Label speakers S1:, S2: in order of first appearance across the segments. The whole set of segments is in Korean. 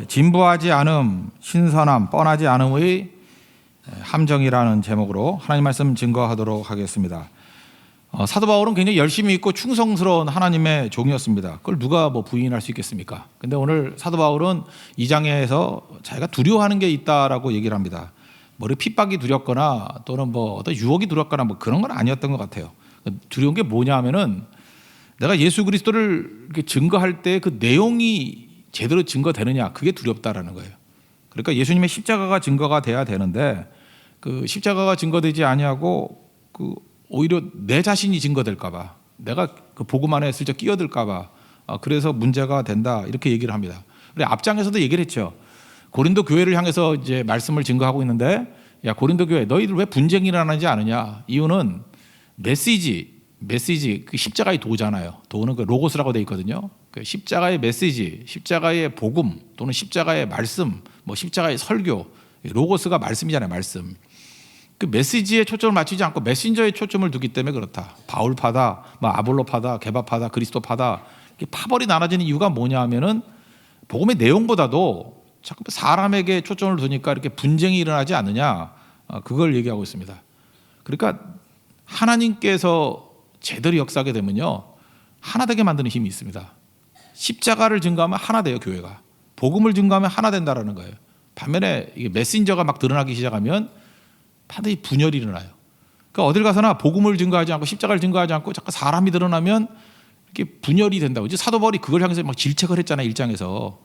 S1: 진부하지 않음, 신선함, 뻔하지 않음의 함정이라는 제목으로 하나님 말씀 증거하도록 하겠습니다. 사도 바울은 굉장히 열심히 있고 충성스러운 하나님의 종이었습니다. 그걸 누가 부인할 수 있겠습니까? 근데 오늘 사도 바울은 2장에서 자기가 두려워하는 게 있다라고 얘기를 합니다. 머리 핍박이 두렵거나 또는 어떤 유혹이 두렵거나 그런 건 아니었던 것 같아요. 두려운 게 뭐냐 하면은 내가 예수 그리스도를 이렇게 증거할 때 그 내용이 제대로 증거되느냐, 그게 두렵다라는 거예요. 그러니까 예수님의 십자가가 증거가 돼야 되는데 그 십자가가 증거되지 아니하고 오히려 내 자신이 증거될까 봐, 내가 그 복음 안에 슬쩍 끼어들까 봐, 그래서 문제가 된다, 이렇게 얘기를 합니다. 우리 앞장에서도 얘기를 했죠. 고린도 교회를 향해서 이제 말씀을 증거하고 있는데, 야 고린도 교회, 너희들 왜 분쟁이 일어나지 않느냐? 이유는 메시지 그 십자가의 도잖아요. 도는 그 로고스라고 되어 있거든요. 그 십자가의 메시지, 십자가의 복음 또는 십자가의 말씀, 십자가의 설교, 로고스가 말씀이잖아요. 말씀. 그 메시지에 초점을 맞추지 않고 메신저에 초점을 두기 때문에 그렇다. 바울파다, 아볼로파다, 게바파다, 그리스도파다, 파벌이 나눠지는 이유가 뭐냐 하면은 복음의 내용보다도 자꾸 사람에게 초점을 두니까 이렇게 분쟁이 일어나지 않느냐, 그걸 얘기하고 있습니다. 그러니까 하나님께서 제대로 역사하게 되면요, 하나 되게 만드는 힘이 있습니다. 십자가를 증거하면 하나 돼요. 교회가 복음을 증거하면 하나 된다라는 거예요. 반면에 이게 메신저가 막 드러나기 시작하면 반드시 분열이 일어나요. 그러니까 어딜 가서나 복음을 증거하지 않고 십자가를 증거하지 않고 자꾸 사람이 드러나면 이렇게 분열이 된다고. 이제 사도 바울이 그걸 향해서 막 질책을 했잖아요, 1장에서.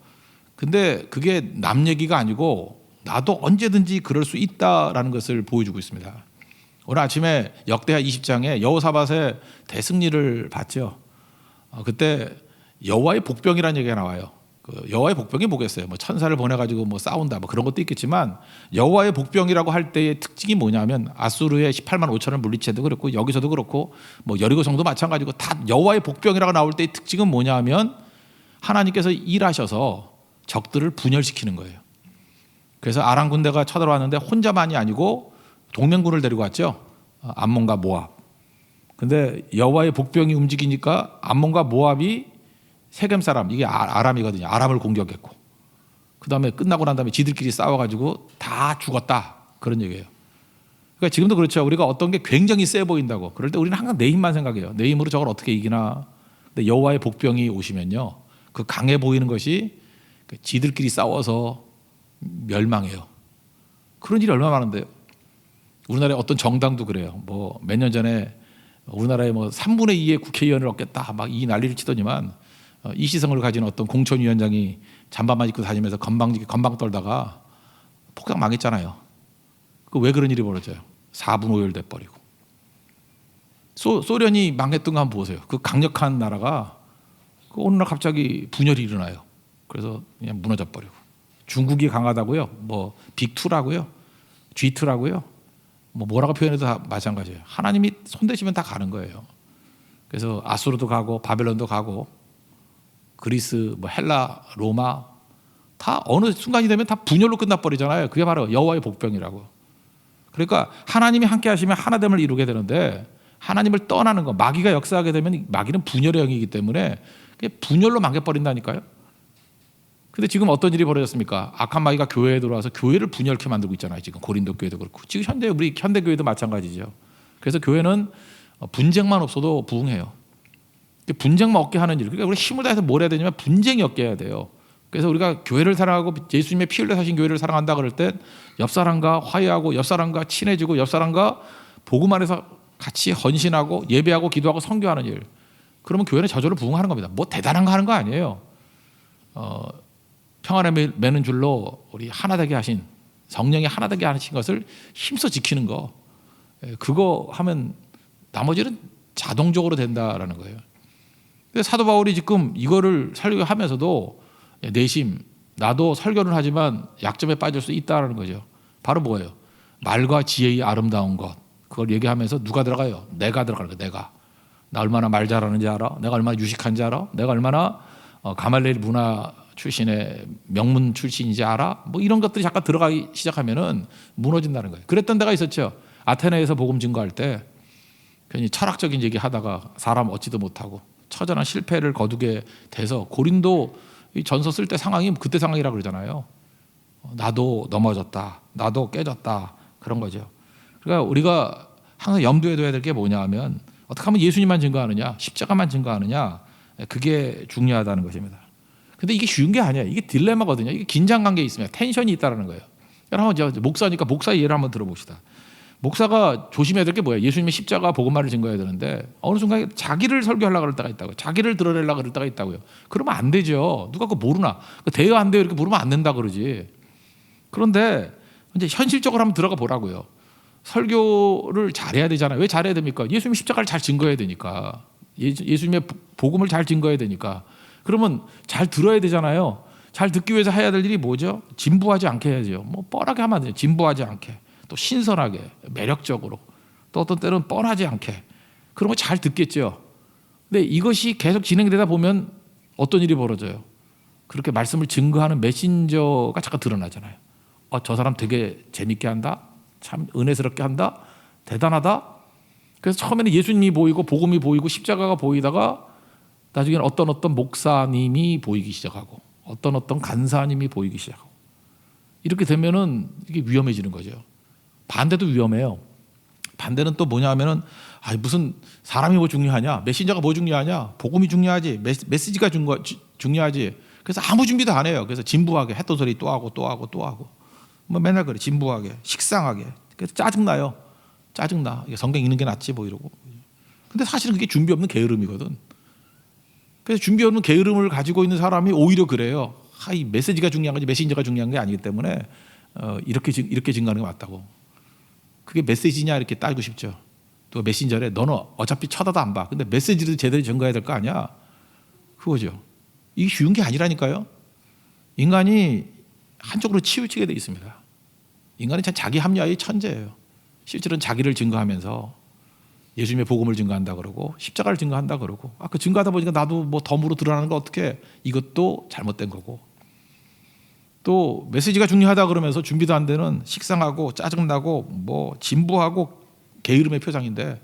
S1: 근데 그게 남 얘기가 아니고 나도 언제든지 그럴 수 있다라는 것을 보여주고 있습니다. 오늘 아침에 역대하 20장에 여호사밧의 대승리를 봤죠. 그때 여호와의 복병이라는 얘기가 나와요. 여호와의 복병이 뭐겠어요? 천사를 보내가지고 싸운다, 그런 것도 있겠지만, 여호와의 복병이라고 할 때의 특징이 뭐냐면 아수르의 18만 5천을 물리쳐도 그렇고 여기서도 그렇고 여리고성도 마찬가지고 다 여호와의 복병이라고 나올 때의 특징은 뭐냐면 하나님께서 일하셔서 적들을 분열시키는 거예요. 그래서 아람 군대가 쳐들어왔는데 혼자만이 아니고 동맹군을 데리고 왔죠. 암몬과 모압. 근데 여호와의 복병이 움직이니까 암몬과 모압이 세겜 사람, 이게 아람이거든요. 아람을 공격했고, 그 다음에 끝나고 난 다음에 지들끼리 싸워가지고 다 죽었다, 그런 얘기예요. 그러니까 지금도 그렇죠. 우리가 어떤 게 굉장히 세 보인다고 그럴 때 우리는 항상 내 힘만 생각해요. 내 힘으로 저걸 어떻게 이기나. 근데 여호와의 복병이 오시면요, 그 강해 보이는 것이 지들끼리 싸워서 멸망해요. 그런 일이 얼마나 많은데요. 우리나라의 어떤 정당도 그래요. 몇 년 전에 우리나라의 3분의 2의 국회의원을 얻겠다, 이 난리를 치더니만 이시성을 가진 어떤 공천위원장이 잠바만 입고 다니면서 건방 떨다가 폭삭 망했잖아요. 왜 그런 일이 벌어져요? 4분 오열돼 버리고. 소련이 망했던 거 한번 보세요. 그 강력한 나라가 어느 날 갑자기 분열이 일어나요. 그래서 그냥 무너져 버리고. 중국이 강하다고요? 빅2라고요? G2라고요? 뭐라고 표현해도 다 마찬가지예요. 하나님이 손대시면 다 가는 거예요. 그래서 아수르도 가고 바벨론도 가고 그리스, 헬라, 로마 다 어느 순간이 되면 다 분열로 끝나버리잖아요. 그게 바로 여호와의 복병이라고. 그러니까 하나님이 함께 하시면 하나됨을 이루게 되는데, 하나님을 떠나는 거, 마귀가 역사하게 되면 마귀는 분열의 영이기 때문에 그게 분열로 망해버린다니까요. 근데 지금 어떤 일이 벌어졌습니까? 악한 마귀가 교회에 들어와서 교회를 분열케 만들고 있잖아요. 지금 고린도 교회도 그렇고 지금 우리 현대 교회도 마찬가지죠. 그래서 교회는 분쟁만 없어도 부흥해요. 분쟁만 없게 하는 일. 그러니까 우리 힘을 다해서 뭘 해야 되냐면 분쟁이 없게 해야 돼요. 그래서 우리가 교회를 사랑하고 예수님의 피 흘려 사신 교회를 사랑한다 그럴 때 옆 사람과 화해하고 옆 사람과 친해지고 옆 사람과 복음 안에서 같이 헌신하고 예배하고 기도하고 선교하는 일. 그러면 교회는 저절로 부흥하는 겁니다. 대단한 거 하는 거 아니에요. 평안에 매는 줄로 우리 하나 되게 하신, 성령이 하나 되게 하신 것을 힘써 지키는 거, 그거 하면 나머지는 자동적으로 된다라는 거예요. 사도 바울이 지금 이거를 설교하면서도 내심, 나도 설교를 하지만 약점에 빠질 수 있다는 거죠. 바로 뭐예요? 말과 지혜의 아름다운 것, 그걸 얘기하면서 누가 들어가요? 내가 들어가는 거예요. 나 얼마나 말 잘하는지 알아? 내가 얼마나 유식한지 알아? 내가 얼마나 가말리엘 문화 출신의 명문 출신인지 알아? 이런 것들이 잠깐 들어가기 시작하면은 무너진다는 거예요. 그랬던 데가 있었죠. 아테네에서 복음 증거할 때 괜히 철학적인 얘기 하다가 사람 얻지도 못하고 처절한 실패를 거두게 돼서 고린도 이 전서 쓸 때 상황이 그때 상황이라 그러잖아요. 나도 넘어졌다, 나도 깨졌다, 그런 거죠. 그러니까 우리가 항상 염두에 둬야 될 게 뭐냐 하면 어떻게 하면 예수님만 증거하느냐, 십자가만 증거하느냐, 그게 중요하다는 것입니다. 근데 이게 쉬운 게 아니에요. 이게 딜레마거든요. 이게 긴장 관계에 있습니다. 텐션이 있다는 거예요. 여러분, 목사니까 목사 예를 한번 들어봅시다. 목사가 조심해야 될 게 뭐예요? 예수님의 십자가 복음화를 증거해야 되는데 어느 순간에 자기를 설교하려고 그럴 때가 있다고요. 자기를 드러내려고 그럴 때가 있다고요. 그러면 안 되죠. 누가 그거 모르나? 돼요 안 돼요 이렇게 물으면 안 된다 그러지. 그런데 이제 현실적으로 한번 들어가 보라고요. 설교를 잘해야 되잖아요. 왜 잘해야 됩니까? 예수님의 십자가를 잘 증거해야 되니까. 예수님의 복음을 잘 증거해야 되니까. 그러면 잘 들어야 되잖아요. 잘 듣기 위해서 해야 될 일이 뭐죠? 진부하지 않게 해야죠. 뭐 뻔하게 하면 안 돼요. 진부하지 않게. 또 신선하게, 매력적으로, 또 어떤 때는 뻔하지 않게. 그런 거 잘 듣겠죠. 근데 이것이 계속 진행되다 보면 어떤 일이 벌어져요? 그렇게 말씀을 증거하는 메신저가 잠깐 드러나잖아요. 저 사람 되게 재밌게 한다? 참 은혜스럽게 한다? 대단하다? 그래서 처음에는 예수님이 보이고 복음이 보이고 십자가가 보이다가 나중에는 어떤 목사님이 보이기 시작하고 어떤 간사님이 보이기 시작하고 이렇게 되면은 이게 위험해지는 거죠. 반대도 위험해요. 반대는 또 뭐냐 하면은 무슨 사람이 뭐 중요하냐, 메신저가 뭐 중요하냐, 복음이 중요하지, 메시지가 중요하지. 그래서 아무 준비도 안 해요. 그래서 진부하게 했던 소리 또 하고 뭐 맨날 그래. 진부하게, 식상하게. 그래서 짜증나요. 짜증나. 성경 읽는 게 낫지 뭐 이러고. 근데 사실은 그게 준비 없는 게으름이거든. 그래서 준비 없는 게으름을 가지고 있는 사람이 오히려 그래요. 이 메시지가 중요한 거지 메신저가 중요한 게 아니기 때문에 이렇게 증거하는 게 맞다고. 그게 메시지냐 이렇게 따지고 싶죠. 또 메신저래 너는 어차피 쳐다도 안 봐. 근데 메시지도 제대로 증거해야 될 거 아니야. 그거죠. 이게 쉬운 게 아니라니까요. 인간이 한쪽으로 치우치게 돼 있습니다. 인간은 참 자기 합리화의 천재예요. 실제로는 자기를 증거하면서 예수님의 복음을 증거한다 그러고 십자가를 증거한다 그러고 그 증거하다 보니까 나도 뭐 덤으로 드러나는 거 어떻게 이것도 잘못된 거고 또 메시지가 중요하다 그러면서 준비도 안 되는 식상하고 짜증나고 뭐 진부하고 게으름의 표상인데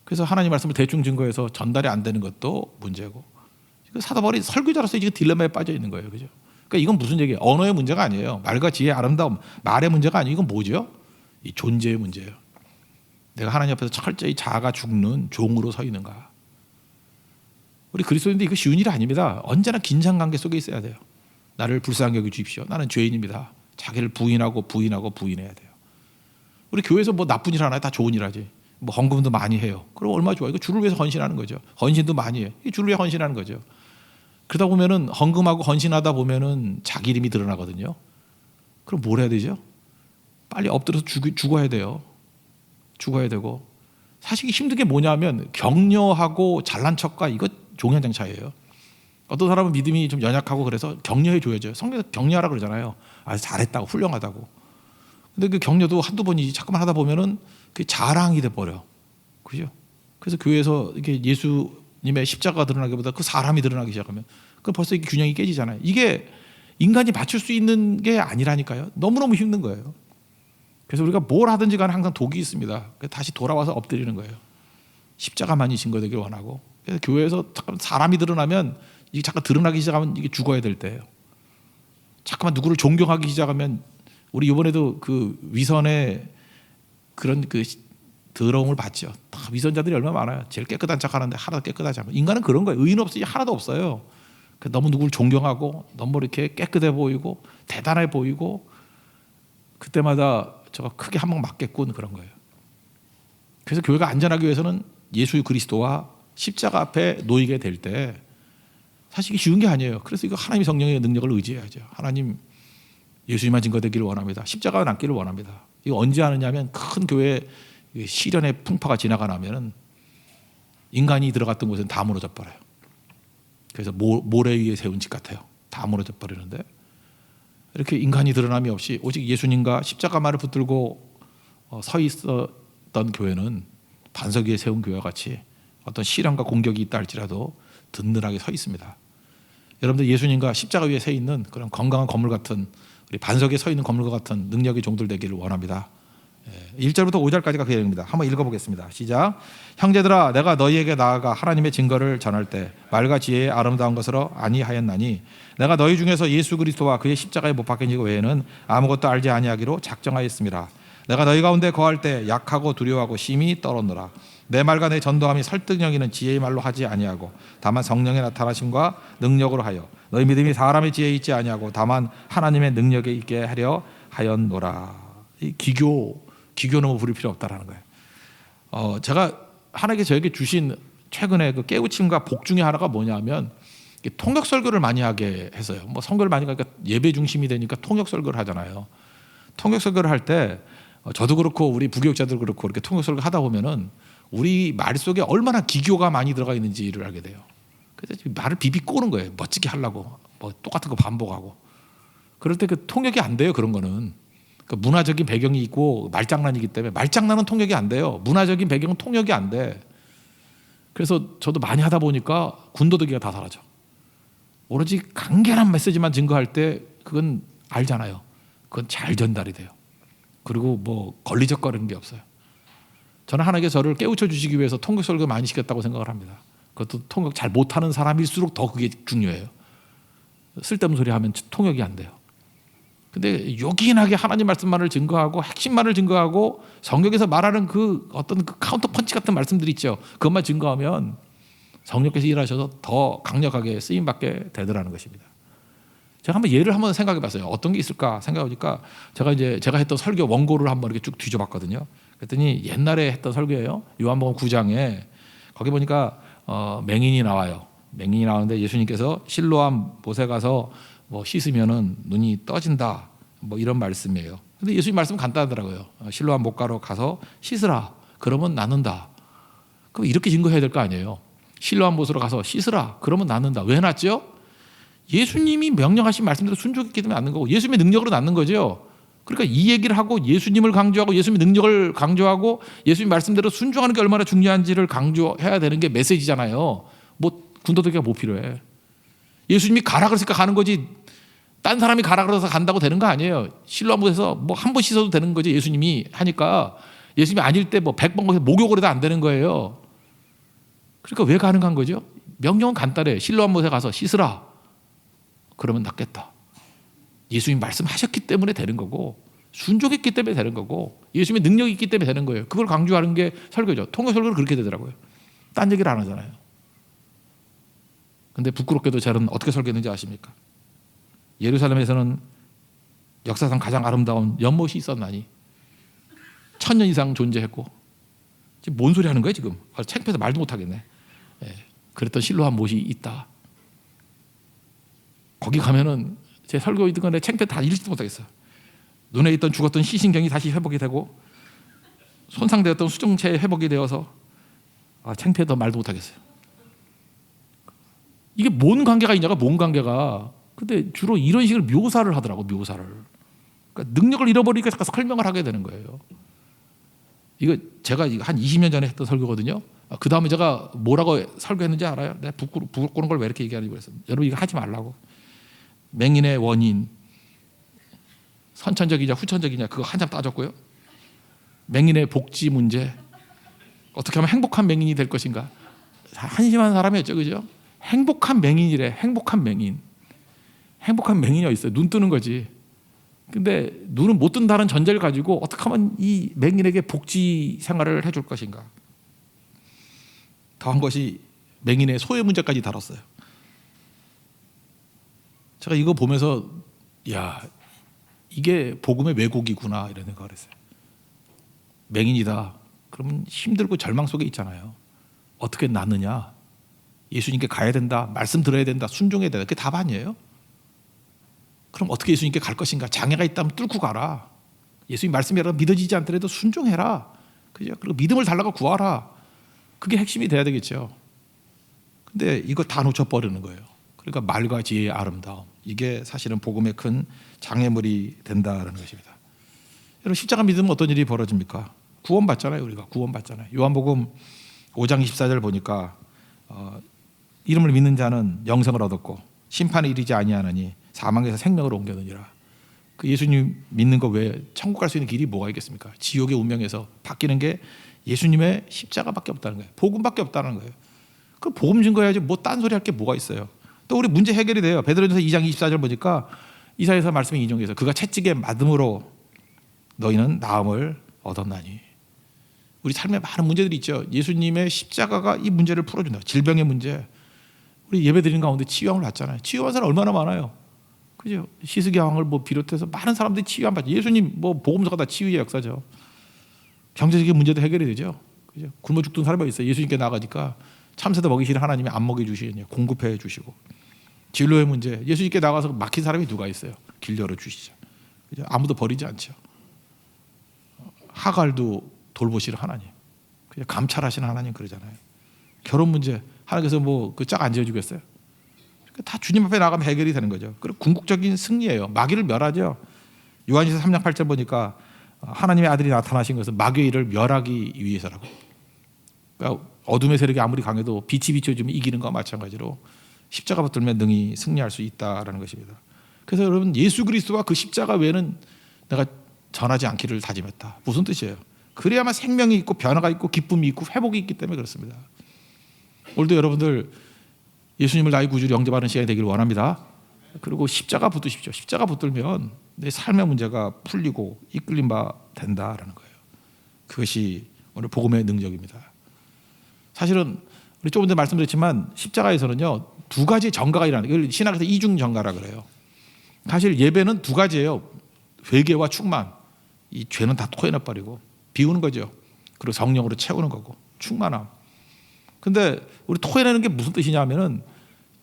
S1: 그래서 하나님 말씀을 대충 증거해서 전달이 안 되는 것도 문제고 사도 바울이 설교자로서 이제 딜레마에 빠져 있는 거예요. 그죠? 그러니까 이건 무슨 얘기예요? 언어의 문제가 아니에요. 말과 지혜, 아름다움, 말의 문제가 아니에요. 이건 뭐죠? 이 존재의 문제예요. 내가 하나님 앞에서 철저히 자아가 죽는 종으로 서 있는가? 우리 그리스도인들 이거 쉬운 일이 아닙니다. 언제나 긴장 관계 속에 있어야 돼요. 나를 불쌍히 여겨 주십시오. 나는 죄인입니다. 자기를 부인해야 돼요. 우리 교회에서 뭐 나쁜 일 하나요? 다 좋은 일 하지. 뭐 헌금도 많이 해요. 그럼 얼마나 좋아요. 이거 주를 위해서 헌신하는 거죠. 헌신도 많이 해요. 이 주를 위해 헌신하는 거죠. 그러다 보면은 헌금하고 헌신하다 보면은 자기 이름이 드러나거든요. 그럼 뭘 해야 되죠? 빨리 엎드려서 죽어야 돼요. 죽어야 되고 사실 힘든 게 뭐냐면 격려하고 잘난 척과 이거 종현장 차이예요. 어떤 사람은 믿음이 좀 연약하고 그래서 격려해 줘야죠. 성경에서 격려하라 그러잖아요. 잘했다고 훌륭하다고. 근데 그 격려도 한두 번이지 자꾸만 하다 보면은 그게 자랑이 돼 버려. 그죠? 그래서 교회에서 이렇게 예수님의 십자가가 드러나기보다 그 사람이 드러나기 시작하면 그 벌써 이게 균형이 깨지잖아요. 이게 인간이 맞출 수 있는 게 아니라니까요. 너무너무 힘든 거예요. 그래서 우리가 뭘 하든지 간에 항상 독이 있습니다. 다시 돌아와서 엎드리는 거예요. 십자가만이 증거되길 원하고. 그래서 교회에서 사람이 드러나면 이게 잠깐 드러나기 시작하면 이게 죽어야 될 때예요. 잠깐만 누구를 존경하기 시작하면 우리 이번에도 그 위선의 그런 그 더러움을 받죠. 다 위선자들이 얼마나 많아요. 제일 깨끗한 척하는데 하나도 깨끗하지 않고. 인간은 그런 거예요. 의인 없이 하나도 없어요. 너무 누구를 존경하고 너무 이렇게 깨끗해 보이고 대단해 보이고 그때마다 저가 크게 한 방 맞겠군 그런 거예요. 그래서 교회가 안전하기 위해서는 예수 그리스도와 십자가 앞에 놓이게 될 때 사실 이게 쉬운 게 아니에요. 그래서 이거 하나님 성령의 능력을 의지해야죠. 하나님 예수님만 증거되기를 원합니다. 십자가가 남기를 원합니다. 이거 언제 하느냐면 큰 교회 시련의 풍파가 지나가 나면은 인간이 들어갔던 곳은 다 무너져 버려요. 그래서 모래 위에 세운 집 같아요. 다 무너져 버리는데 이렇게 인간이 드러남이 없이 오직 예수님과 십자가만을 붙들고 서 있었던 교회는 반석 위에 세운 교회와 같이 어떤 시련과 공격이 있다 할지라도 든든하게 서 있습니다. 여러분들 예수님과 십자가 위에 서 있는 그런 건강한 건물 같은 우리 반석에 서 있는 건물과 같은 능력의 종들 되기를 원합니다. 1절부터 5절까지가 그 내용입니다. 한번 읽어보겠습니다. 시작. 형제들아, 내가 너희에게 나아가 하나님의 증거를 전할 때 말과 지혜의 아름다운 것으로 아니하였나니 내가 너희 중에서 예수 그리스도와 그의 십자가에 못 박힌 것 외에는 아무것도 알지 아니하기로 작정하였습니다. 내가 너희 가운데 거할 때 약하고 두려워하고 심히 떨었노라. 내 말과 내 전도함이 설득력 있는 지혜의 말로 하지 아니하고 다만 성령의 나타나심과 능력으로 하여 너희 믿음이 사람의 지혜에 있지 아니하고 다만 하나님의 능력에 있게 하려 하였노라. 이 기교는 뭐 부릴 필요 없다라는 거예요. 제가 하나님께 저에게 주신 최근에 그 깨우침과 복 중에 하나가 뭐냐면 통역 설교를 많이 하게 했어요. 뭐 선교를 많이 가니까 예배 중심이 되니까 통역 설교를 하잖아요. 통역 설교를 할 때 저도 그렇고 우리 부교육자들 그렇고 이렇게 통역 설교 하다 보면은 우리 말 속에 얼마나 기교가 많이 들어가 있는지를 알게 돼요. 그래서 말을 비비 꼬는 거예요. 멋지게 하려고 뭐 똑같은 거 반복하고. 그럴 때 그 통역이 안 돼요. 그런 거는. 그 문화적인 배경이 있고 말장난이기 때문에 말장난은 통역이 안 돼요. 문화적인 배경은 통역이 안 돼. 그래서 저도 많이 하다 보니까 군더더기가 다 사라져. 오로지 간결한 메시지만 증거할 때 그건 알잖아요. 그건 잘 전달이 돼요. 그리고 뭐 걸리적거리는 게 없어요. 저는 하나님께 저를 깨우쳐 주시기 위해서 통역 설교 많이 시켰다고 생각을 합니다. 그것도 통역 잘 못하는 사람일수록 더 그게 중요해요. 쓸데없는 소리 하면 통역이 안 돼요. 근데 요긴하게 하나님 말씀만을 증거하고 핵심만을 증거하고 성경에서 말하는 그 어떤 그 카운터 펀치 같은 말씀들이 있죠. 그것만 증거하면 성령께서 일하셔서 더 강력하게 쓰임 받게 되더라는 것입니다. 제가 한번 생각해 봤어요. 어떤 게 있을까 생각해보니까 제가 했던 설교 원고를 한번 이렇게 쭉 뒤져봤거든요. 그랬더니 옛날에 했던 설교예요. 요한복음 9장에 거기 보니까 맹인이 나와요. 맹인이 나오는데 예수님께서 실로암 못에 가서 뭐 씻으면은 눈이 떠진다. 뭐 이런 말씀이에요. 근데 예수님 말씀은 간단하더라고요. 실로암 못가로 가서 씻으라. 그러면 낫는다. 그럼 이렇게 증거해야 될 거 아니에요. 실로암 못으로 가서 씻으라. 그러면 낫는다. 왜 낫죠? 예수님이 명령하신 말씀대로 순종했기 때문에 낫는 거고 예수님의 능력으로 낫는 거죠. 그러니까 이 얘기를 하고 예수님을 강조하고 예수님의 능력을 강조하고 예수님 말씀대로 순종하는 게 얼마나 중요한지를 강조해야 되는 게 메시지잖아요. 뭐 군더더기가 뭐 필요해. 예수님이 가라 그랬으니까 가는 거지 딴 사람이 가라 그래서 간다고 되는 거 아니에요. 실로암못에서 뭐 한 번 씻어도 되는 거지. 예수님이 하니까 예수님이 아닐 때 뭐 100번 거기서 목욕을 해도 안 되는 거예요. 그러니까 왜 가능한 거죠? 명령은 간단해. 실로암못에 가서 씻으라. 그러면 낫겠다. 예수님이 말씀하셨기 때문에 되는 거고 순종했기 때문에 되는 거고 예수님의 능력이 있기 때문에 되는 거예요. 그걸 강조하는 게 설교죠. 통역 설교는 그렇게 되더라고요. 딴 얘기를 안 하잖아요. 근데 부끄럽게도 저는 어떻게 설교했는지 아십니까? 예루살렘에서는 역사상 가장 아름다운 연못이 있었나니 1000년 이상 존재했고 지금 뭔 소리 하는 거예요 지금? 창피해서 말도 못하겠네. 그랬던 실로암 못이 있다. 거기 가면은 제 설교 있던 건데 창피해 다 읽지도 못하겠어요. 눈에 있던 죽었던 시신경이 다시 회복이 되고 손상되었던 수정체 회복이 되어서 창피해서 말도 못하겠어요. 이게 뭔 관계가 있냐가 뭔 관계가. 근데 주로 이런 식으로 묘사를 하더라고. 묘사를. 그러니까 능력을 잃어버리니까 잠깐 설명을 하게 되는 거예요. 이거 제가 한 20년 전에 했던 설교거든요. 그 다음에 제가 뭐라고 설교했는지 알아요? 내가 부끄러운 걸 왜 이렇게 얘기하는지 그랬어요. 여러분 이거 하지 말라고. 맹인의 원인, 선천적이냐 후천적이냐 그거 한참 따졌고요. 맹인의 복지 문제, 어떻게 하면 행복한 맹인이 될 것인가. 한심한 사람이었죠, 그죠? 행복한 맹인이래. 행복한 맹인. 행복한 맹인이 어디 있어요? 눈 뜨는 거지. 근데 눈은 못 뜬다는 전제를 가지고 어떻게 하면 이 맹인에게 복지 생활을 해줄 것인가. 더한 것이 맹인의 소외 문제까지 다뤘어요. 제가 이거 보면서 야 이게 복음의 왜곡이구나 이런 생각을 했어요. 맹인이다. 그러면 힘들고 절망 속에 있잖아요. 어떻게 낫느냐. 예수님께 가야 된다. 말씀 들어야 된다. 순종해야 된다. 그게 답 아니에요? 그럼 어떻게 예수님께 갈 것인가. 장애가 있다면 뚫고 가라. 예수님 말씀이라도 믿어지지 않더라도 순종해라. 그죠? 그리고 믿음을 달라고 구하라. 그게 핵심이 돼야 되겠죠. 근데 이거 다 놓쳐버리는 거예요. 그러니까 말과 지혜의 아름다움. 이게 사실은 복음의 큰 장애물이 된다는 것입니다. 여러분 십자가 믿으면 어떤 일이 벌어집니까? 구원받잖아요. 우리가 구원받잖아요. 요한복음 5장 24절 보니까 이름을 믿는 자는 영생을 얻었고 심판에 이르지 아니하느니 사망에서 생명으로 옮겨느니라. 그 예수님 믿는 거 외에 천국 갈 수 있는 길이 뭐가 있겠습니까? 지옥의 운명에서 바뀌는 게 예수님의 십자가밖에 없다는 거예요. 복음밖에 없다는 거예요. 그 복음 증거해야지 뭐 딴소리 할 게 뭐가 있어요. 또 우리 문제 해결이 돼요. 베드로전서 2장 24절 보니까 이사야서 말씀이 인용해서 그가 채찍에 맞음으로 너희는 나음을 얻었나니. 우리 삶에 많은 문제들이 있죠. 예수님의 십자가가 이 문제를 풀어준다. 질병의 문제. 우리 예배드리는 가운데 치유함을 받잖아요. 치유한 사람 얼마나 많아요. 그죠? 시스기 왕을 뭐 비롯해서 많은 사람들이 치유함 받죠. 예수님 뭐 복음서가 다 치유의 역사죠. 경제적인 문제도 해결이 되죠. 그죠? 굶어 죽던 사람이 있어요. 예수님께 나가니까 참새도 먹이시는 하나님이 안 먹여주시냐 공급해 주시고. 진로의 문제, 예수님께 나가서 막힌 사람이 누가 있어요? 길 열어주시죠. 그죠? 아무도 버리지 않죠. 하갈도 돌보시는 하나님, 그죠? 감찰하시는 하나님 그러잖아요. 결혼 문제 하나님께서 뭐 그 짝 안 지어주겠어요? 다 주님 앞에 나가면 해결이 되는 거죠. 그리고 궁극적인 승리예요. 마귀를 멸하죠. 요한일서 3장 8절 보니까 하나님의 아들이 나타나신 것은 마귀의 일을 멸하기 위해서라고. 그러니까 어둠의 세력이 아무리 강해도 빛이 비춰주면 이기는 것과 마찬가지로 십자가 붙들면 능히 승리할 수 있다라는 것입니다. 그래서 여러분 예수 그리스도와 그 십자가 외에는 내가 전하지 않기를 다짐했다. 무슨 뜻이에요? 그래야만 생명이 있고 변화가 있고 기쁨이 있고 회복이 있기 때문에 그렇습니다. 오늘도 여러분들 예수님을 나의 구주로 영접하는 시간이 되기를 원합니다. 그리고 십자가 붙드십시오. 십자가 붙들면 내 삶의 문제가 풀리고 이끌림 바 된다라는 거예요. 그것이 오늘 복음의 능력입니다. 사실은 우리 조금 전에 말씀드렸지만 십자가에서는요 두 가지 전가가 일어나는 이걸 신학에서 이중 전가라 그래요. 사실 예배는 두 가지예요. 회개와 충만. 이 죄는 다 토해내버리고 비우는 거죠. 그리고 성령으로 채우는 거고 충만함. 근데 우리 토해내는 게 무슨 뜻이냐 하면은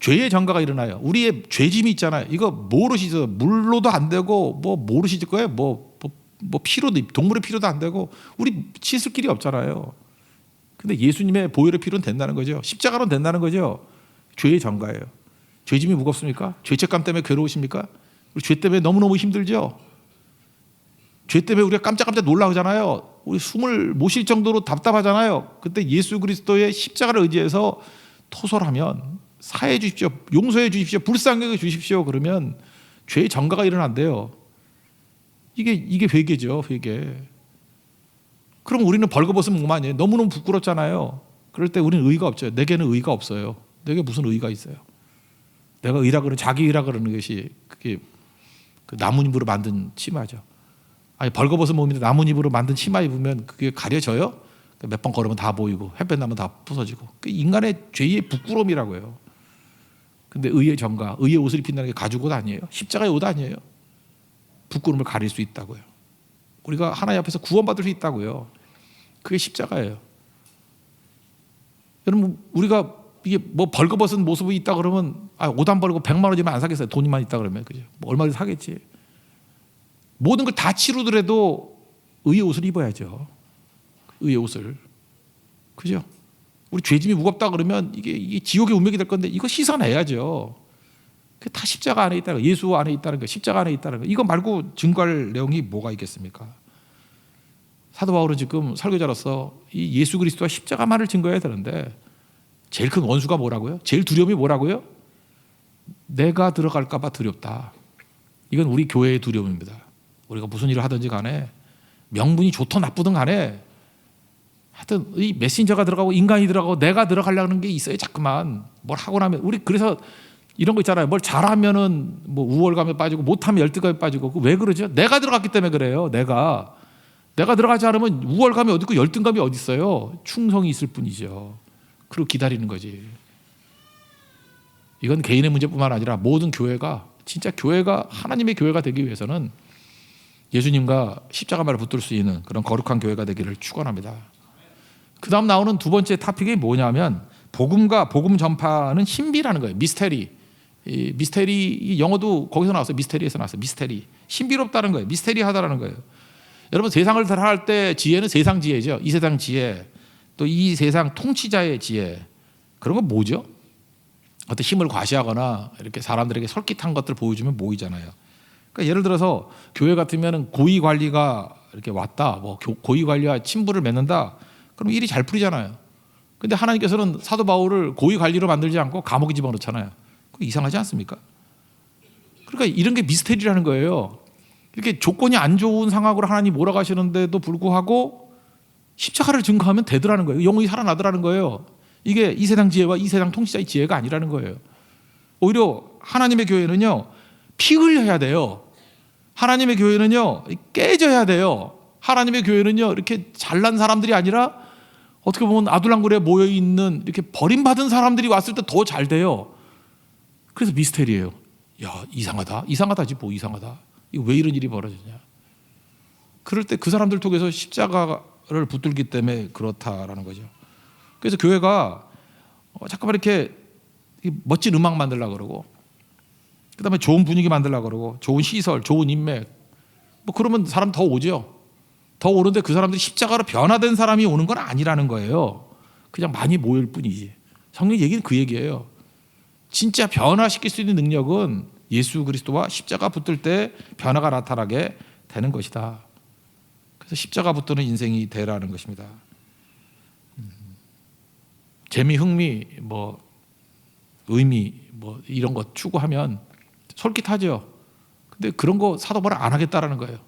S1: 죄의 전가가 일어나요. 우리의 죄짐이 있잖아요. 이거 뭐로 씻어? 물로도 안 되고 뭐로 씻을 거예요? 뭐 피로도 동물의 피로도 안 되고 우리 씻을 길이 없잖아요. 근데 예수님의 보혈의 피로는 된다는 거죠. 십자가로는 된다는 거죠. 죄의 전가예요. 죄짐이 무겁습니까? 죄책감 때문에 괴로우십니까? 우리 죄 때문에 너무너무 힘들죠. 죄 때문에 우리가 깜짝깜짝 놀라잖아요. 우리 숨을 못 쉴 정도로 답답하잖아요. 그때 예수 그리스도의 십자가를 의지해서 토설하면 사해 주십시오. 용서해 주십시오. 불쌍하게 주십시오. 그러면 죄의 전가가 일어난대요. 이게 회개죠. 회개. 그럼 우리는 벌거벗은 몸 아니에요. 너무너무 부끄럽잖아요. 그럴 때 우리는 의의가 없죠. 내게는 의의가 없어요. 내게 무슨 의의가 있어요? 내가 의라 그러는 자기 의라 그러는 것이 그게 그 나뭇잎으로 만든 치마죠. 아니 벌거벗은 몸인데 나뭇잎으로 만든 치마 입으면 그게 가려져요? 몇 번 걸으면 다 보이고 햇볕 나면 다 부서지고. 그 인간의 죄의 부끄러움이라고요. 근데 의의 전가, 의의 옷을 입힌다는 게 가죽 옷 아니에요? 십자가의 옷 아니에요? 부끄러움을 가릴 수 있다고요. 우리가 하나님 앞에서 구원받을 수 있다고요. 그게 십자가예요. 여러분 우리가 이게 뭐 벌거벗은 모습이 있다 그러면 옷 안 벌고 100만 원 주면 안 사겠어요. 돈이만 있다 그러면 그죠? 뭐 얼마든지 사겠지. 모든 걸 다 치르더라도 의의 옷을 입어야죠. 의의 옷을. 그죠? 우리 죄짐이 무겁다 그러면 이게 지옥의 운명이 될 건데 이거 씻어내야죠. 그게 다 십자가 안에 있다는 거. 예수 안에 있다는 거. 십자가 안에 있다는 거. 이거 말고 증거할 내용이 뭐가 있겠습니까? 사도 바울은 지금 설교자로서 이 예수 그리스도와 십자가만을 증거해야 되는데 제일 큰 원수가 뭐라고요? 제일 두려움이 뭐라고요? 내가 들어갈까 봐 두렵다. 이건 우리 교회의 두려움입니다. 우리가 무슨 일을 하든지 간에 명분이 좋든 나쁘든 간에 하여튼 이 메신저가 들어가고 인간이 들어가고 내가 들어가려는 게 있어요. 자꾸만 뭘 하고 나면 우리 그래서 이런 거 있잖아요. 뭘 잘하면은 뭐 우월감에 빠지고 못하면 열등감에 빠지고 왜 그러죠? 내가 들어갔기 때문에 그래요. 내가 들어가지 않으면 우월감이 어디 있고 열등감이 어디 있어요? 충성이 있을 뿐이죠. 그리고 기다리는 거지. 이건 개인의 문제뿐만 아니라 모든 교회가 진짜 교회가 하나님의 교회가 되기 위해서는 예수님과 십자가만을 붙들 수 있는 그런 거룩한 교회가 되기를 축원합니다. 그 다음 나오는 두 번째 토픽이 뭐냐면 복음과 복음 전파는 신비라는 거예요. 미스테리. 이 미스테리 영어도 거기서 나왔어요. 미스테리에서 나왔어요. 미스테리. 신비롭다는 거예요. 미스테리하다라는 거예요. 여러분 세상을 살아갈 때 지혜는 세상 지혜죠. 이 세상 지혜. 또 이 세상 통치자의 지혜. 그런 건 뭐죠? 어떤 힘을 과시하거나 이렇게 사람들에게 솔깃한 것들을 보여주면 모이잖아요. 그러니까 예를 들어서 교회 같으면 고위 관리가 이렇게 왔다. 뭐 고위 관리와 친분을 맺는다. 그럼 일이 잘 풀리잖아요. 근데 하나님께서는 사도 바울을 고위 관리로 만들지 않고 감옥에 집어넣잖아요. 그거 이상하지 않습니까? 그러니까 이런 게 미스테리라는 거예요. 이렇게 조건이 안 좋은 상황으로 하나님 몰아가시는데도 불구하고 십자가를 증거하면 되더라는 거예요. 영혼이 살아나더라는 거예요. 이게 이 세상 지혜와 이 세상 통치자의 지혜가 아니라는 거예요. 오히려 하나님의 교회는요, 피 흘려야 돼요. 하나님의 교회는요, 깨져야 돼요. 하나님의 교회는요, 이렇게 잘난 사람들이 아니라 어떻게 보면 아둘랑굴에 모여있는 이렇게 버림받은 사람들이 왔을 때 더 잘 돼요. 그래서 미스테리예요. 야, 이상하다지 뭐 이상하다. 이거 왜 이런 일이 벌어지냐. 그럴 때 그 사람들 통해서 십자가를 붙들기 때문에 그렇다라는 거죠. 그래서 교회가 잠깐만 이렇게 멋진 음악 만들려고 그러고, 그 다음에 좋은 분위기 만들려고 그러고, 좋은 시설, 좋은 인맥, 뭐 그러면 사람 더 오죠. 더 오는데 그 사람들이 십자가로 변화된 사람이 오는 건 아니라는 거예요. 그냥 많이 모일 뿐이지. 성령 얘기는 그 얘기예요. 진짜 변화시킬 수 있는 능력은 예수 그리스도와 십자가 붙들 때 변화가 나타나게 되는 것이다. 그래서 십자가 붙드는 인생이 되라는 것입니다. 재미, 흥미, 뭐 의미, 뭐 이런 거 추구하면 솔깃하죠. 근데 그런 거 사도 바울 안 하겠다라는 거예요.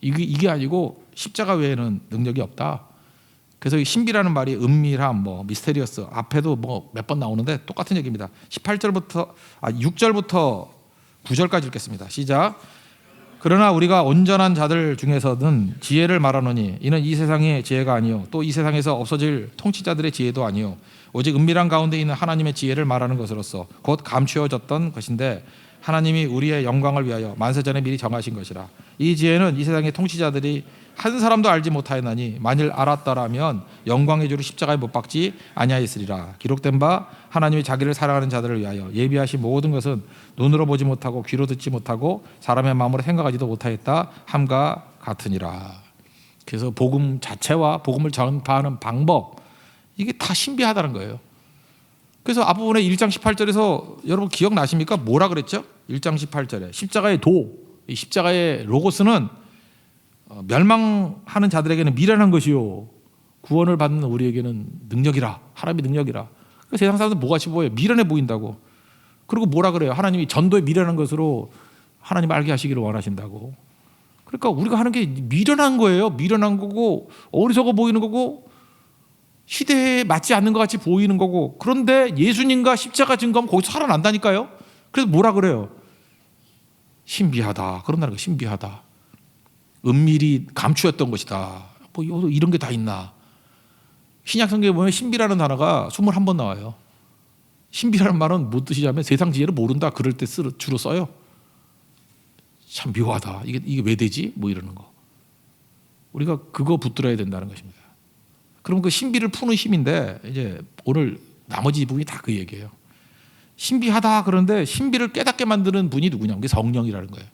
S1: 이게 아니고 십자가 외에는 능력이 없다. 그래서 신비라는 말이 은밀함, 뭐 미스테리어스 앞에도 뭐 몇 번 나오는데 똑같은 얘기입니다. 6절부터 9절까지 읽겠습니다. 시작. 그러나 우리가 온전한 자들 중에서는 지혜를 말하노니 이는 이 세상의 지혜가 아니요 또 이 세상에서 없어질 통치자들의 지혜도 아니요 오직 은밀한 가운데 있는 하나님의 지혜를 말하는 것으로서 곧 감추어졌던 것인데 하나님이 우리의 영광을 위하여 만세전에 미리 정하신 것이라. 이 지혜는 이 세상의 통치자들이 한 사람도 알지 못하였나니 만일 알았더라면 영광의 주를 십자가에 못 박지 아니하였으리라. 기록된 바 하나님이 자기를 사랑하는 자들을 위하여 예비하신 모든 것은 눈으로 보지 못하고 귀로 듣지 못하고 사람의 마음으로 생각하지도 못하였다 함과 같으니라. 그래서 복음 자체와 복음을 전파하는 방법, 이게 다 신비하다는 거예요. 그래서 앞부분에 1장 18절에서 여러분 기억나십니까? 뭐라 그랬죠? 1장 18절에 십자가의 이 십자가의 로고스는 멸망하는 자들에게는 미련한 것이요 구원을 받는 우리에게는 능력이라. 하나님의 능력이라. 그러니까 세상 사람들 뭐같이 보여요? 미련해 보인다고. 그리고 뭐라 그래요? 하나님이 전도에 미련한 것으로 하나님 알게 하시기를 원하신다고. 그러니까 우리가 하는 게 미련한 거예요. 미련한 거고 어리석어 보이는 거고 시대에 맞지 않는 것 같이 보이는 거고, 그런데 예수님과 십자가 증거하면 거기서 살아난다니까요. 그래서 뭐라 그래요? 신비하다. 그런다는 거 신비하다. 은밀히 감추었던 것이다. 뭐 이런 게 다 있나. 신약 성경에 보면 신비라는 단어가 21번 나와요. 신비라는 말은 무슨 뜻이냐면 세상 지혜를 모른다 그럴 때 주로 써요. 참 묘하다. 이게 왜 되지? 뭐 이러는 거. 우리가 그거 붙들어야 된다는 것입니다. 그럼 그 신비를 푸는 힘인데 이제 오늘 나머지 부분이 다 그 얘기예요. 신비하다 그런데 신비를 깨닫게 만드는 분이 누구냐? 그게 성령이라는 거예요.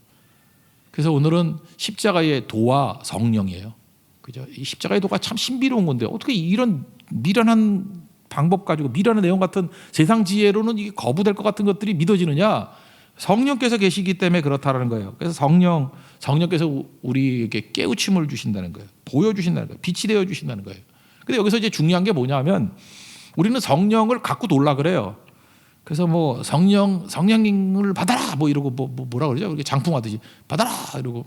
S1: 그래서 오늘은 십자가의 도와 성령이에요. 그죠? 이 십자가의 도가 참 신비로운 건데 어떻게 이런 미련한 방법 가지고 미련한 내용 같은 세상 지혜로는 이게 거부될 것 같은 것들이 믿어지느냐? 성령께서 계시기 때문에 그렇다라는 거예요. 그래서 성령께서 우리에게 깨우침을 주신다는 거예요. 보여주신다는 거예요. 빛이 되어 주신다는 거예요. 근데 여기서 이제 중요한 게 뭐냐면 우리는 성령을 갖고 놀라 그래요. 그래서 뭐 성령을 받아라 뭐 이러고 뭐라 그러죠? 이렇게 장풍하듯이 받아라 이러고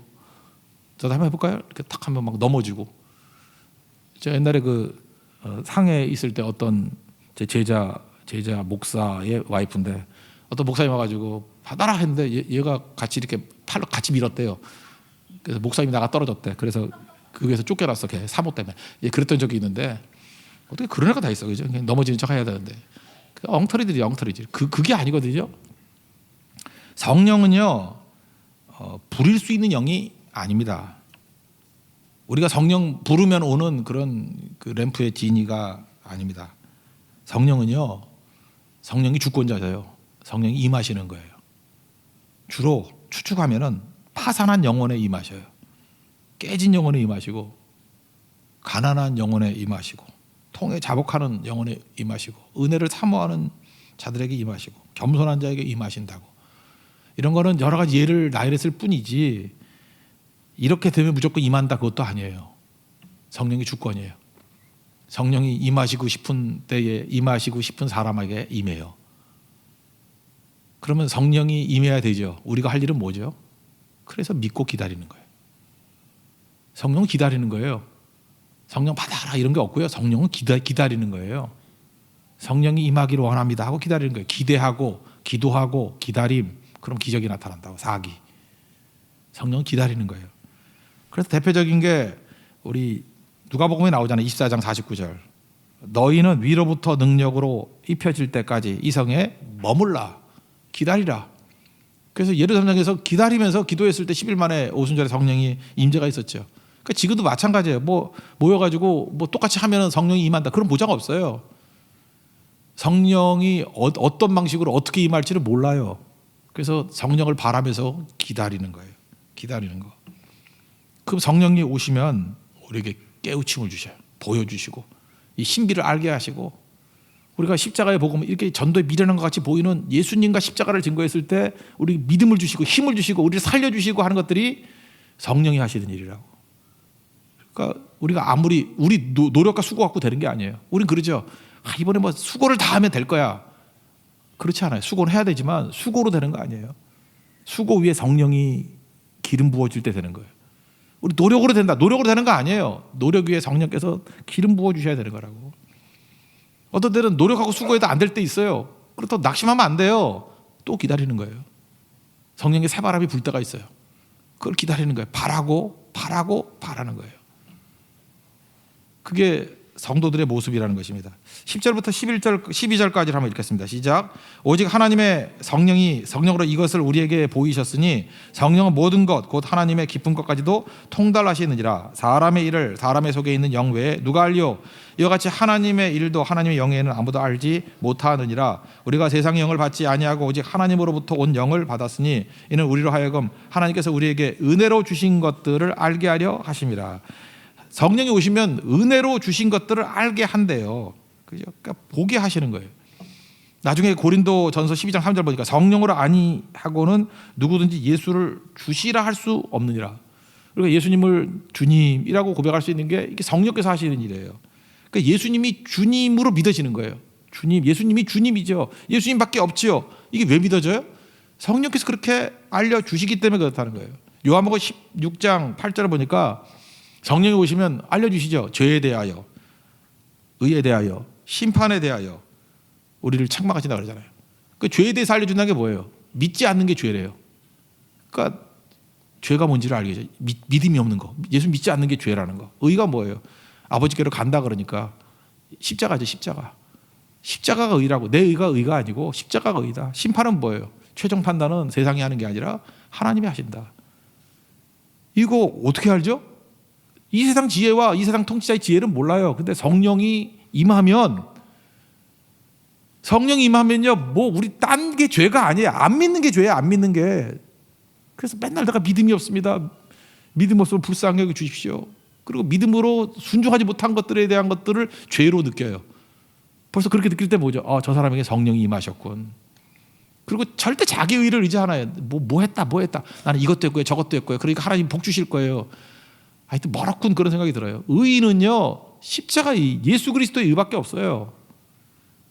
S1: 저도 한번 해볼까요? 이렇게 탁 하면 막 넘어지고. 제가 옛날에 상해 있을 때 어떤 제 제자 목사의 와이프인데 어떤 목사님 와가지고 받아라 했는데 얘가 같이 이렇게 팔로 같이 밀었대요. 그래서 목사님이 나가 떨어졌대. 그래서 거기에서 쫓겨났어. 걔 사모 때문에. 그랬던 적이 있는데 어떻게 그런 애가 다 있어. 그죠? 넘어지는 척 해야 되는데. 엉터리들이. 그게 아니거든요. 성령은요 부릴 수 있는 영이 아닙니다. 우리가 성령 부르면 오는 그런 그 램프의 지니가 아닙니다. 성령은요 성령이 주권자예요. 성령이 임하시는 거예요. 주로 추측하면은 파산한 영혼에 임하셔요. 깨진 영혼에 임하시고 가난한 영혼에 임하시고 통에 자복하는 영혼에 임하시고 은혜를 사모하는 자들에게 임하시고 겸손한 자에게 임하신다고. 이런 거는 여러 가지 예를 나열했을 뿐이지 이렇게 되면 무조건 임한다 그것도 아니에요. 성령이 주권이에요. 성령이 임하시고 싶은 때에 임하시고 싶은 사람에게 임해요. 그러면 성령이 임해야 되죠. 우리가 할 일은 뭐죠? 그래서 믿고 기다리는 거예요. 성령은 기다리는 거예요. 성령 받아라 이런 게 없고요. 성령은 기다리는 거예요. 성령이 임하기를 원합니다 하고 기다리는 거예요. 기대하고 기도하고 기다림, 그럼 기적이 나타난다고. 사기. 성령은 기다리는 거예요. 그래서 대표적인 게 우리 누가복음에 나오잖아요. 24장 49절. 너희는 위로부터 능력으로 입혀질 때까지 이 성에 머물라, 기다리라. 그래서 예루살렘에서 기다리면서 기도했을 때 10일 만에 오순절에 성령이 임재가 있었죠. 그러니까 지금도 마찬가지예요. 모여가지고 똑같이 하면 성령이 임한다, 그런 보장 없어요. 성령이 어떤 방식으로 어떻게 임할지를 몰라요. 그래서 성령을 바라면서 기다리는 거예요. 기다리는 거. 그럼 성령이 오시면 우리에게 깨우침을 주셔요. 보여주시고 이 신비를 알게 하시고, 우리가 십자가의 복음, 이렇게 전도에 미련한 것 같이 보이는 예수님과 십자가를 증거했을 때 우리 믿음을 주시고 힘을 주시고 우리를 살려주시고 하는 것들이 성령이 하시는 일이라고. 그러니까 우리가 아무리 우리 노력과 수고 갖고 되는 게 아니에요. 우린 그러죠. 이번에 수고를 다 하면 될 거야. 그렇지 않아요. 수고는 해야 되지만 수고로 되는 거 아니에요. 수고 위에 성령이 기름 부어줄 때 되는 거예요. 우리 노력으로 된다. 노력으로 되는 거 아니에요. 노력 위에 성령께서 기름 부어주셔야 되는 거라고. 어떤 때는 노력하고 수고해도 안 될 때 있어요. 그렇다고 낙심하면 안 돼요. 또 기다리는 거예요. 성령의 새바람이 불 때가 있어요. 그걸 기다리는 거예요. 바라고 바라는 거예요. 그게 성도들의 모습이라는 것입니다. 10절부터 12절까지를 한번 읽겠습니다. 시작. 오직 하나님의 성령으로 이것을 우리에게 보이셨으니 성령은 모든 것 곧 하나님의 깊은 것까지도 통달하시느니라. 사람의 일을 사람의 속에 있는 영 외에 누가 알리오? 이와 같이 하나님의 일도 하나님의 영에는 아무도 알지 못하느니라. 우리가 세상의 영을 받지 아니하고 오직 하나님으로부터 온 영을 받았으니 이는 우리로 하여금 하나님께서 우리에게 은혜로 주신 것들을 알게 하려 하심이라. 성령이 오시면 은혜로 주신 것들을 알게 한대요. 그러니까 보게 하시는 거예요. 나중에 고린도전서 12장 3절 보니까 성령으로 아니하고는 누구든지 예수를 주시라 할 수 없느니라. 그러니까 예수님을 주님이라고 고백할 수 있는 게 이게 성령께서 하시는 일이에요. 그러니까 예수님이 주님으로 믿어지는 거예요. 예수님이 주님이죠. 예수님밖에 없지요. 이게 왜 믿어져요? 성령께서 그렇게 알려주시기 때문에 그렇다는 거예요. 요한복음 16장 8절을 보니까 성령이 오시면 알려주시죠. 죄에 대하여, 의에 대하여, 심판에 대하여 우리를 책망하신다 그러잖아요. 그 죄에 대해서 알려준다는 게 뭐예요? 믿지 않는 게 죄래요. 그러니까 죄가 뭔지를 알겠죠. 믿음이 없는 거, 예수 믿지 않는 게 죄라는 거. 의가 뭐예요? 아버지께로 간다 그러니까 십자가죠. 십자가가 의라고. 내 의가 아니고 십자가가 의다. 심판은 뭐예요? 최종 판단은 세상이 하는 게 아니라 하나님이 하신다. 이거 어떻게 알죠? 이 세상 지혜와 이 세상 통치자의 지혜는 몰라요. 근데 성령이 임하면요, 우리 딴 게 죄가 아니에요. 안 믿는 게 죄예요. 안 믿는 게. 그래서 맨날 내가 믿음이 없습니다. 믿음 없으면 불쌍히 여겨 주십시오. 그리고 믿음으로 순종하지 못한 것들에 대한 것들을 죄로 느껴요. 벌써 그렇게 느낄 때 뭐죠? 저 사람에게 성령이 임하셨군. 그리고 절대 자기 의를 의지하나요? 뭐 했다. 나는 이것도 했고요, 저것도 했고요. 그러니까 하나님 복 주실 거예요. 하여튼 멀었군, 그런 생각이 들어요. 의는요, 십자가 예수 그리스도의 의밖에 없어요.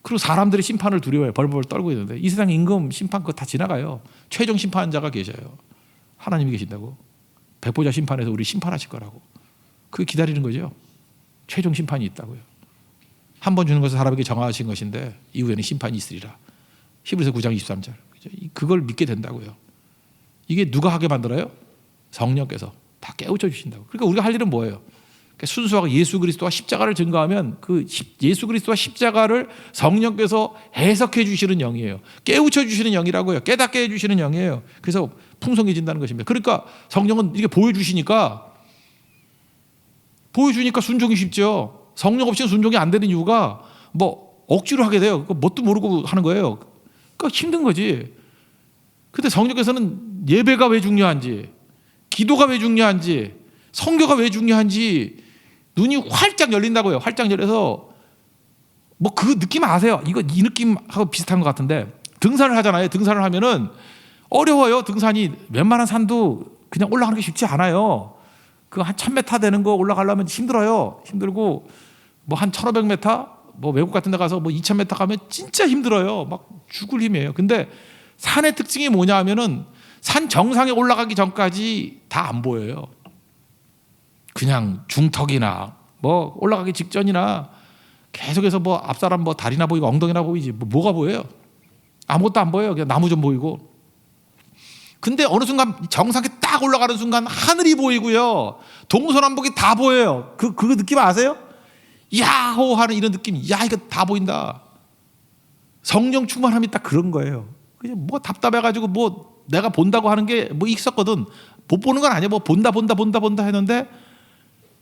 S1: 그리고 사람들의 심판을 두려워해 벌벌 떨고 있는데 이 세상 임금 심판 그거 다 지나가요. 최종 심판자가 계셔요. 하나님이 계신다고. 백보자 심판에서 우리 심판하실 거라고. 그게 기다리는 거죠. 최종 심판이 있다고요. 한 번 주는 것을 사람에게 정하신 것인데 이후에는 심판이 있으리라. 히브리서 9장 23절. 그걸 믿게 된다고요. 이게 누가 하게 만들어요? 성령께서 다 깨우쳐 주신다고. 그러니까 우리가 할 일은 뭐예요? 그러니까 순수하게 예수 그리스도와 십자가를 증거하면 그 예수 그리스도와 십자가를 성령께서 해석해 주시는 영이에요. 깨우쳐 주시는 영이라고요. 깨닫게 해 주시는 영이에요. 그래서 풍성해진다는 것입니다. 그러니까 성령은 이렇게 보여주시니까 순종이 쉽죠. 성령 없이는 순종이 안 되는 이유가 억지로 하게 돼요. 뭣도 모르고 하는 거예요. 그러니까 힘든 거지. 근데 성령께서는 예배가 왜 중요한지, 기도가 왜 중요한지, 성교가 왜 중요한지 눈이 활짝 열린다고요. 활짝 열려서 그 느낌 아세요? 이 느낌하고 비슷한 것 같은데 등산을 하잖아요. 등산을 하면은 어려워요. 등산이 웬만한 산도 그냥 올라가는 게 쉽지 않아요. 그 한 1000m 되는 거 올라가려면 힘들어요. 힘들고 한 1500m 외국 같은 데 가서 2000m 가면 진짜 힘들어요. 막 죽을 힘이에요. 근데 산의 특징이 뭐냐 하면은 산 정상에 올라가기 전까지 다 안 보여요. 그냥 중턱이나 뭐 올라가기 직전이나 계속해서 뭐 앞사람 뭐 다리나 보이고 엉덩이나 보이지 뭐가 보여요? 아무것도 안 보여요. 그냥 나무 좀 보이고. 근데 어느 순간 정상에 딱 올라가는 순간 하늘이 보이고요, 동서남북이 다 보여요. 그 느낌 아세요? 야호 하는 이런 느낌. 야, 이거 다 보인다. 성령 충만함이 딱 그런 거예요. 그냥 뭐 답답해가지고 뭐 내가 본다고 하는 게 뭐 있었거든. 못 보는 건 아니야. 뭐 본다 했는데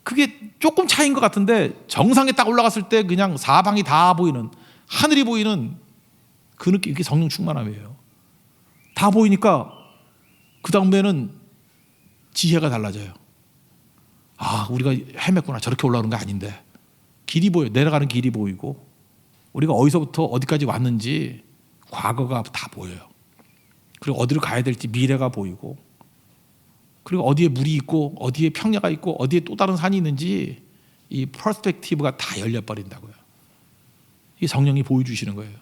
S1: 그게 조금 차이인 것 같은데, 정상에 딱 올라갔을 때 그냥 사방이 다 보이는, 하늘이 보이는 그 느낌, 이게 성령 충만함이에요. 다 보이니까 그 다음에는 지혜가 달라져요. 아, 우리가 헤맸구나. 저렇게 올라오는 게 아닌데. 길이 보여요. 내려가는 길이 보이고, 우리가 어디서부터 어디까지 왔는지 과거가 다 보여요. 그리고 어디로 가야 될지 미래가 보이고, 그리고 어디에 물이 있고 어디에 평야가 있고 어디에 또 다른 산이 있는지 이 퍼스펙티브가 다 열려버린다고요. 이 성령이 보여주시는 거예요.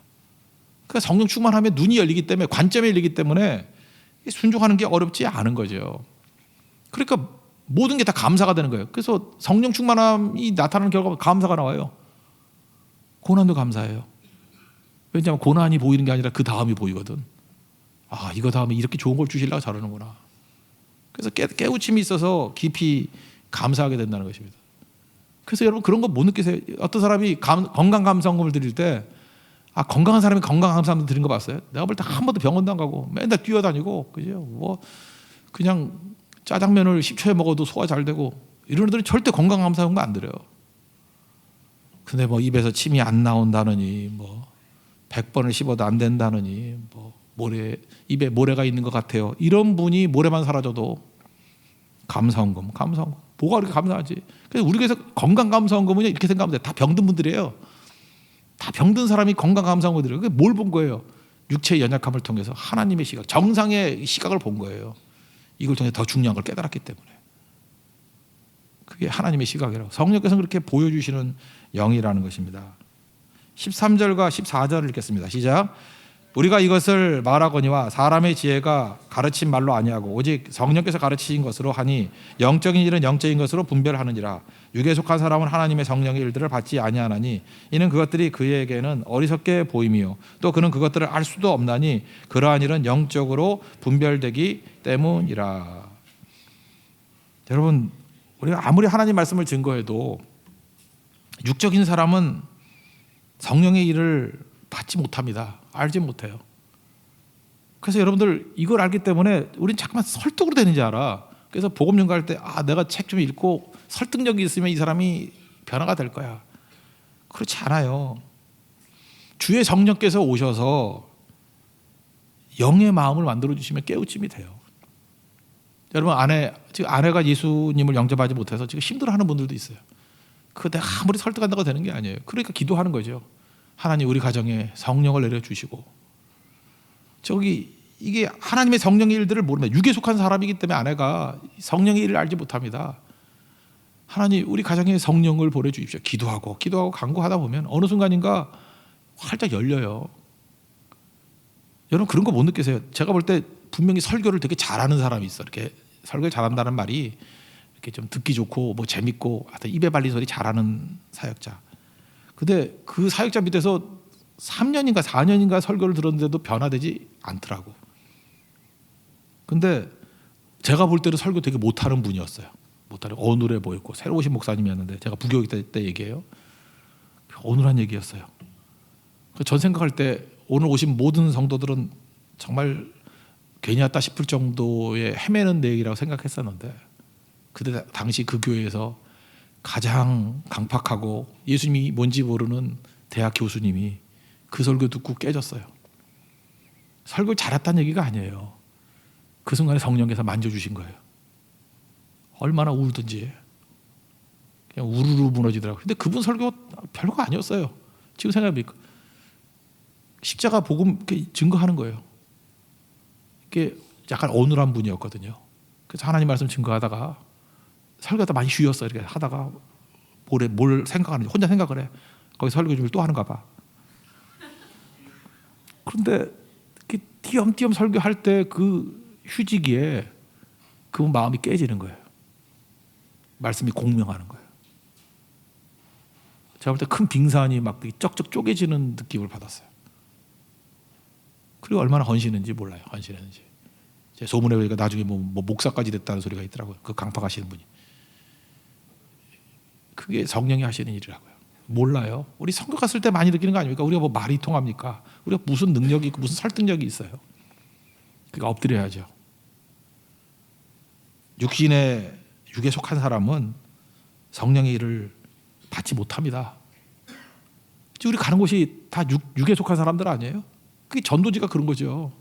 S1: 그러니까 성령 충만하면 눈이 열리기 때문에, 관점이 열리기 때문에 순종하는 게 어렵지 않은 거죠. 그러니까 모든 게 다 감사가 되는 거예요. 그래서 성령 충만함이 나타나는 결과가 감사가 나와요. 고난도 감사해요. 왜냐하면 고난이 보이는 게 아니라 그 다음이 보이거든. 아, 이거 다음에 이렇게 좋은 걸 주시려고 저러는구나. 그래서 깨우침이 있어서 깊이 감사하게 된다는 것입니다. 그래서 여러분 그런 거 못 느끼세요? 어떤 사람이 건강 감사원금을 드릴 때, 아, 건강한 사람이 건강 감사원금 드린 거 봤어요? 내가 볼 때 한 번도 병원도 안 가고 맨날 뛰어다니고, 그죠? 뭐 그냥 짜장면을 10초에 먹어도 소화 잘 되고 이런 애들은 절대 건강 감사원금 안 드려요. 근데 뭐 입에서 침이 안 나온다느니, 뭐 100번을 씹어도 안 된다느니, 뭐 입에 모래가 있는 것 같아요. 이런 분이 모래만 사라져도 감사원금. 뭐가 그렇게 감사하지? 그래서 우리 교회에서 건강 감사원금은 이렇게 생각하면 돼. 다 병든 분들이에요. 다 병든 사람이 건강 감사원금을 드려요. 그게 뭘 본 거예요? 육체의 연약함을 통해서 하나님의 시각, 정상의 시각을 본 거예요. 이걸 통해 더 중요한 걸 깨달았기 때문에. 그게 하나님의 시각이라고. 성령께서는 그렇게 보여주시는 영이라는 것입니다. 13절과 14절을 읽겠습니다. 시작. 우리가 이것을 말하거니와 사람의 지혜가 가르친 말로 아니하고 오직 성령께서 가르치신 것으로 하니 영적인 일은 영적인 것으로 분별하느니라. 육에 속한 사람은 하나님의 성령의 일들을 받지 아니하나니 이는 그것들이 그에게는 어리석게 보임이요 또 그는 그것들을 알 수도 없나니 그러한 일은 영적으로 분별되기 때문이라. 여러분, 우리가 아무리 하나님 말씀을 증거해도 육적인 사람은 성령의 일을 받지 못합니다. 알지 못해요. 그래서 여러분들 이걸 알기 때문에 우린 자꾸만 설득으로 되는지 알아. 그래서 복음 전가할 때, 아, 내가 책 좀 읽고 설득력이 있으면 이 사람이 변화가 될 거야. 그렇지 않아요. 주의 성령께서 오셔서 영의 마음을 만들어 주시면 깨우침이 돼요. 여러분, 지금 아내가 예수님을 영접하지 못해서 지금 힘들어하는 분들도 있어요. 그거 내가 아무리 설득한다고 되는 게 아니에요. 그러니까 기도하는 거죠. 하나님, 우리 가정에 성령을 내려주시고. 이게 하나님의 성령의 일들을 모릅니다. 육에 속한 사람이기 때문에 아내가 성령의 일을 알지 못합니다. 하나님, 우리 가정에 성령을 보내주십시오. 기도하고 간구하다 보면 어느 순간인가 활짝 열려요. 여러분, 그런 거 못 느끼세요? 제가 볼 때 분명히 설교를 되게 잘하는 사람이 있어. 이렇게 설교를 잘한다는 말이 이렇게 좀 듣기 좋고 뭐 재밌고 하여튼 입에 발린 소리 잘하는 사역자. 근데 그 사역자 밑에서 3년인가 4년인가 설교를 들었는데도 변화되지 않더라고. 근데 제가 볼 때는 설교 되게 못하는 분이었어요. 어눌해 보였고, 새로 오신 목사님이었는데, 제가 부교육 때 얘기해요. 어눌한 얘기였어요. 전 생각할 때 오늘 오신 모든 성도들은 정말 괜히 왔다 싶을 정도의 헤매는 내용이라고 생각했었는데, 그때 당시 그 교회에서 가장 강팍하고 예수님이 뭔지 모르는 대학 교수님이 그 설교 듣고 깨졌어요. 설교 잘했다는 얘기가 아니에요. 그 순간에 성령께서 만져주신 거예요. 얼마나 울든지 그냥 우르르 무너지더라고요. 근데 그분 설교 별거 아니었어요. 지금 생각해보니까 십자가 복음 증거하는 거예요. 이게 약간 어눌한 분이었거든요. 그래서 하나님 말씀 증거하다가 설교하다 많이 쉬었어. 이렇게 하다가 뭘 생각하는지 혼자 생각을 해. 거기 설교 준비를 또 하는가 봐. 그런데 띄엄띄엄 설교할 때 그 휴지기에 그 마음이 깨지는 거예요. 말씀이 공명하는 거예요. 제가 볼 때 큰 빙산이 막 쩍쩍 쪼개지는 느낌을 받았어요. 그리고 얼마나 헌신했는지 몰라요. 헌신했는지. 제 소문에 보니까 나중에 뭐 목사까지 됐다는 소리가 있더라고요. 그 강파 가시는 분이. 그게 성령이 하시는 일이라고요. 몰라요. 우리 선교 갔을 때 많이 느끼는 거 아닙니까? 우리가 뭐 말이 통합니까? 우리가 무슨 능력이 있고 무슨 설득력이 있어요. 그러니까 엎드려야죠. 육에 속한 사람은 성령의 일을 받지 못합니다. 우리 가는 곳이 다 육에 속한 사람들 아니에요? 그게 전도지가 그런 거죠.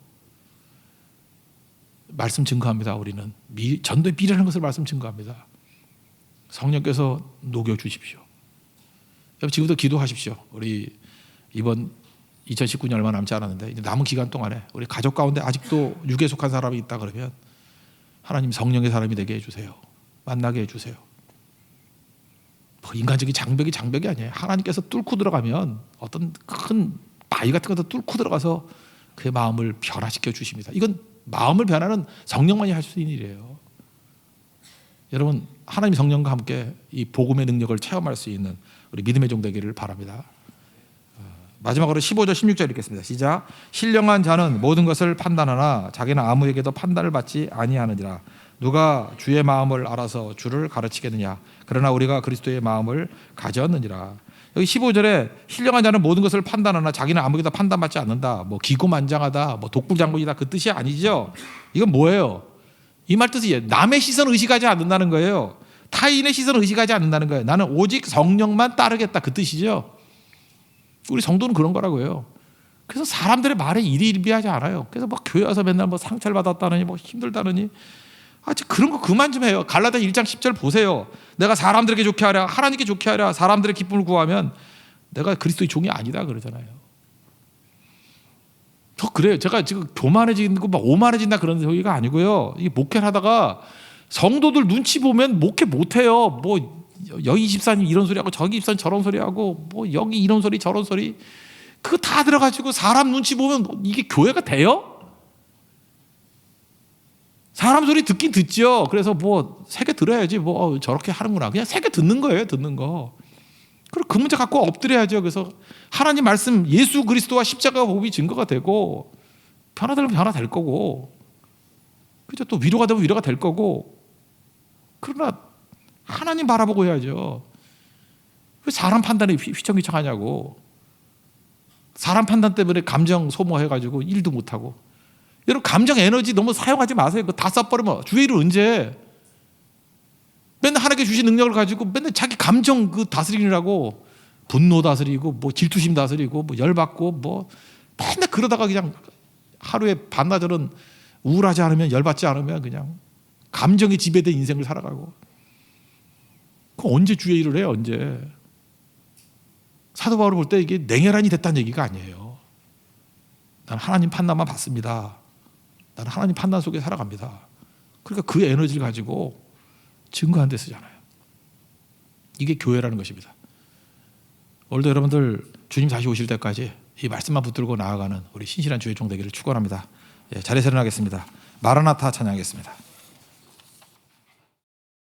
S1: 말씀 증거합니다. 우리는 전도에 미련한 것을 말씀 증거합니다. 성령께서 녹여주십시오. 여러분 지금부터 기도하십시오. 우리 이번 2019년 얼마 남지 않았는데 이제 남은 기간 동안에 우리 가족 가운데 아직도 육에 속한 사람이 있다 그러면 하나님 성령의 사람이 되게 해주세요. 만나게 해주세요. 뭐 인간적인 장벽이 아니에요. 하나님께서 뚫고 들어가면 어떤 큰 바위 같은 것도 뚫고 들어가서 그의 마음을 변화시켜 주십니다. 이건 마음을 변화는 성령만이 할 수 있는 일이에요. 여러분 하나님 성령과 함께 이 복음의 능력을 체험할 수 있는 우리 믿음의 종 되기를 바랍니다. 마지막으로 15절 16절 읽겠습니다. 시작. 신령한 자는 모든 것을 판단하나 자기는 아무에게도 판단을 받지 아니하느니라. 누가 주의 마음을 알아서 주를 가르치겠느냐. 그러나 우리가 그리스도의 마음을 가졌느니라. 여기 15절에 신령한 자는 모든 것을 판단하나 자기는 아무에게도 판단받지 않는다. 뭐 기고만장하다, 뭐 독불장군이다 그 뜻이 아니죠. 이건 뭐예요? 이 말 뜻이 남의 시선을 의식하지 않는다는 거예요. 타인의 시선을 의식하지 않는다는 거예요. 나는 오직 성령만 따르겠다 그 뜻이죠. 우리 성도는 그런 거라고요. 그래서 사람들의 말에 일희일비하지 않아요. 그래서 막 교회 와서 맨날 뭐 상처를 받았다느니 뭐 힘들다느니 그런 거 그만 좀 해요. 갈라디아 1장 10절 보세요. 내가 사람들에게 좋게 하랴 하나님께 좋게 하랴 사람들의 기쁨을 구하면 내가 그리스도의 종이 아니다 그러잖아요. 그래요. 제가 지금 교만해지고 막 오만해진다 그런 소리가 아니고요. 이게 목회를 하다가 성도들 눈치 보면 목회 못해요. 뭐 여기 집사님 이런 소리하고 저기 집사님 저런 소리하고 뭐 여기 이런 소리 저런 소리 그거 다 들어가지고 사람 눈치 보면 이게 교회가 돼요? 사람 소리 듣긴 듣죠. 그래서 뭐 새겨 들어야지 뭐 저렇게 하는구나. 그냥 새겨 듣는 거예요. 듣는 거. 그리고 그 문제 갖고 엎드려야죠. 그래서 하나님 말씀 예수 그리스도와 십자가 복음이 증거가 되고 변화되면 변화될 거고 그죠? 또 위로가 되면 위로가 될 거고 그러나 하나님 바라보고 해야죠. 왜 사람 판단에 휘청휘청하냐고. 사람 판단 때문에 감정 소모해가지고 일도 못하고. 여러분 감정 에너지 너무 사용하지 마세요. 그거 다 써버리면 주의 일을 언제 맨날 하나님께 주신 능력을 가지고 맨날 자기 감정 그 다스리느라고 분노 다스리고 뭐 질투심 다스리고 뭐 열받고 뭐 맨날 그러다가 그냥 하루에 반나절은 우울하지 않으면 열받지 않으면 그냥 감정에 지배된 인생을 살아가고 그럼 언제 주의 일을 해요? 언제? 사도 바울을 볼 때 이게 냉혈한이 됐다는 얘기가 아니에요. 나는 하나님 판단만 받습니다. 나는 하나님 판단 속에 살아갑니다. 그러니까 그 에너지를 가지고 증거하는 데 쓰잖아요. 이게 교회라는 것입니다. 오늘도 여러분들 주님 다시 오실 때까지 이 말씀만 붙들고 나아가는 우리 신실한 주의 종 되기를 축원합니다. 자리에서 일어나겠습니다. 마라나타 찬양하겠습니다.